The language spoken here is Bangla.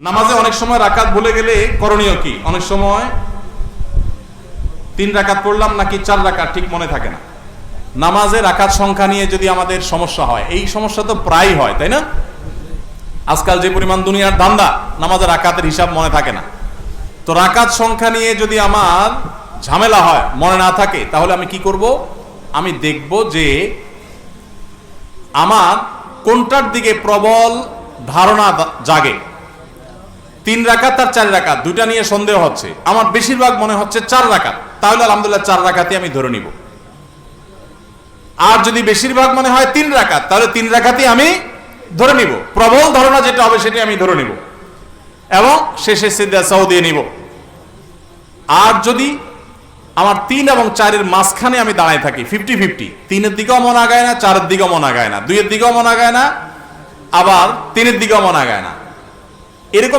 নামাজে অনেক সময় রাকাত ভুলে গেলে করণীয় কি? অনেক সময় 3 রাকাত পড়লাম নাকি 4 রাকাত ঠিক মনে থাকে না। নামাজে রাকাত সংখ্যা নিয়ে যদি আমাদের সমস্যা হয়, এই সমস্যা তো প্রায় হয়, তাই না? আজকাল যে পরিমাণ দুনিয়ার ধান্দা, নামাজের রাকাতের হিসাব মনে থাকে না। তো রাকাত সংখ্যা নিয়ে যদি আমার ঝামেলা হয়, মনে না থাকে, তাহলে আমি কি করব? আমি দেখব যে আমার কোনটার দিকে প্রবল ধারণা জাগে। 3 রাকাত আর 4 রাকাত দুইটা নিয়ে সন্দেহ হচ্ছে, আমার বেশিরভাগ মনে হচ্ছে 4 রাকাত, তাহলে আলহামদুলিল্লাহ 4 রাকাতই আমি ধরে নিব। আর যদি বেশিরভাগ মনে হয় 3 রাকাত, তাহলে 3 রাকাতই আমি ধরে নিব। প্রবল ধারণা যেটা হবে সেটাই আমি ধরে নিব এবং শেষে সিজদা সাও দিয়ে নিব। আর যদি আমার 3 এবং 4 এর মাঝখানে আমি দাঁড়ায় থাকি, 50-50, 3 এর দিকেও মন আগায় না, 4 এর দিকেও মন আগায় না, 2 এর দিকেও মন আগায় না, আবার 3 এর দিকেও মন আগায় না, এরকম